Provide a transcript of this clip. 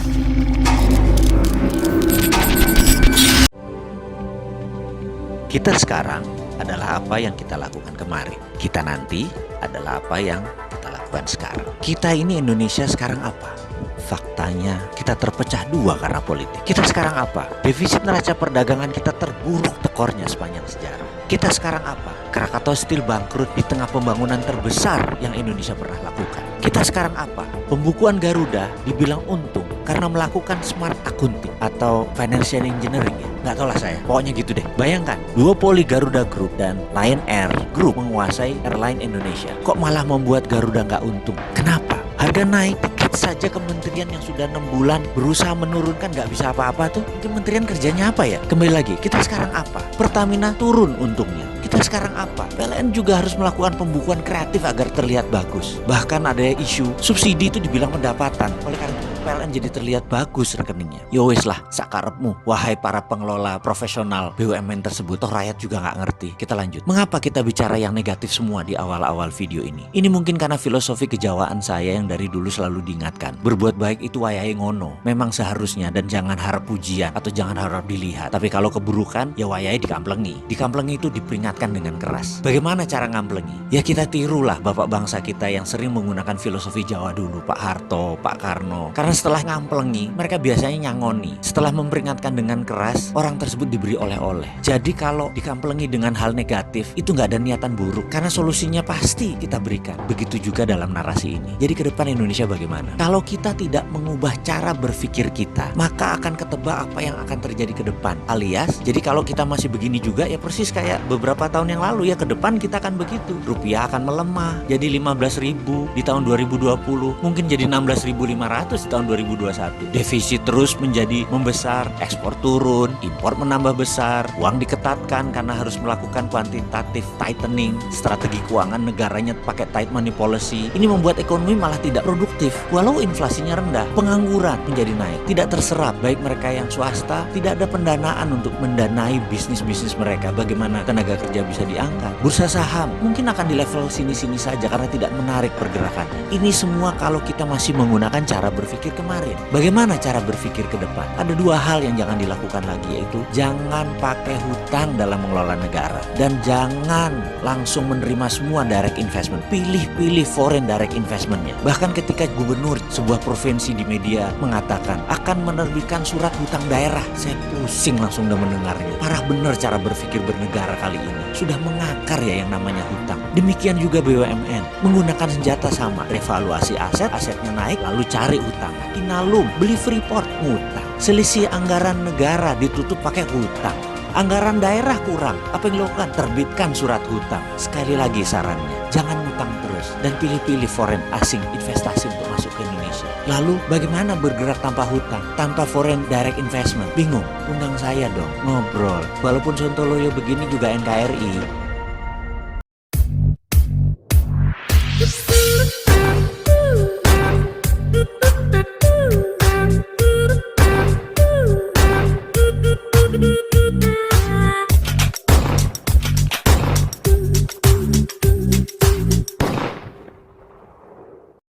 Kita sekarang adalah apa yang kita lakukan kemarin. Kita nanti adalah apa yang kita lakukan sekarang. Kita ini Indonesia sekarang apa? Faktanya kita terpecah dua karena politik. Kita sekarang apa? Defisit neraca perdagangan kita terburuk tekornya sepanjang sejarah. Kita sekarang apa? Krakatau Steel bangkrut di tengah pembangunan terbesar yang Indonesia pernah lakukan. Kita sekarang apa? Pembukuan Garuda dibilang untung karena melakukan smart accounting atau financial engineering ya. Nggak tahu lah saya, pokoknya gitu deh. Bayangkan, duopoli Garuda Group dan Lion Air Group menguasai airline Indonesia. Kok malah membuat Garuda nggak untung? Kenapa? Harga naik, dikit saja kementerian yang sudah 6 bulan berusaha menurunkan nggak bisa apa-apa tuh. Kementerian kerjanya apa ya? Kembali lagi, kita sekarang apa? Pertamina turun untungnya. Kita sekarang apa? PLN juga harus melakukan pembukuan kreatif agar terlihat bagus. Bahkan ada isu subsidi itu dibilang pendapatan. Oleh karena itu PLN jadi terlihat bagus rekeningnya. Ya wis lah, sakarepmu, wahai para pengelola profesional BUMN tersebut. Toh rakyat juga nggak ngerti. Kita lanjut. Mengapa kita bicara yang negatif semua di awal-awal video ini? Ini mungkin karena filosofi kejawaan saya yang dari dulu selalu diingatkan. Berbuat baik itu wayahe ngono. Memang seharusnya, dan jangan harap pujian atau jangan harap dilihat. Tapi kalau keburukan, ya wayahe dikamplengi. Dikamplengi itu diperingatkan dengan keras. Bagaimana cara ngamplengi? Ya kita tirulah bapak bangsa kita yang sering menggunakan filosofi Jawa dulu, Pak Harto, Pak Karno. Karena setelah ngamplengi, mereka biasanya nyangoni. Setelah memperingatkan dengan keras, orang tersebut diberi oleh-oleh. Jadi kalau dikamplengi dengan hal negatif, itu nggak ada niatan buruk. Karena solusinya pasti kita berikan. Begitu juga dalam narasi ini. Jadi ke depan Indonesia bagaimana? Kalau kita tidak mengubah cara berpikir kita, maka akan ketebak apa yang akan terjadi ke depan. Alias, jadi kalau kita masih begini juga, ya persis kayak beberapa tahun yang lalu, ya ke depan kita akan begitu. Rupiah akan melemah, jadi 15.000 di tahun 2020, mungkin jadi 16.500 di tahun 2021. Defisit terus menjadi membesar, ekspor turun, impor menambah besar, uang diketatkan karena harus melakukan quantitative tightening, strategi keuangan negaranya pakai tight money policy. Ini membuat ekonomi malah tidak produktif. Walau inflasinya rendah, pengangguran menjadi naik, tidak terserap. Baik mereka yang swasta, tidak ada pendanaan untuk mendanai bisnis-bisnis mereka. Bagaimana tenaga kerja bisa diangkat? Bursa saham mungkin akan di level sini-sini saja karena tidak menarik pergerakan. Ini semua kalau kita masih menggunakan cara berpikir kemarin. Bagaimana cara berpikir ke depan? Ada dua hal yang jangan dilakukan lagi, yaitu jangan pakai hutang dalam mengelola negara dan jangan langsung menerima semua direct investment. Pilih-pilih foreign direct investmentnya. Bahkan ketika gubernur sebuah provinsi di media mengatakan akan menerbitkan surat hutang daerah, saya pusing langsung udah mendengarnya. Parah bener cara berpikir bernegara kali ini. Sudah mengakar ya yang namanya hutang. Demikian juga BUMN menggunakan senjata sama, revaluasi aset, asetnya naik lalu cari hutang. Inalum beli Freeport, ngutang. Selisih anggaran negara ditutup pakai hutang. Anggaran daerah kurang, apa yang dilakukan? Terbitkan surat hutang. Sekali lagi sarannya, jangan hutang terus dan pilih-pilih foreign asing investasi untuk masuk ke Indonesia. Lalu bagaimana bergerak tanpa hutang, tanpa foreign direct investment? Bingung? Undang saya dong, ngobrol. Walaupun Sontoloyo begini juga NKRI.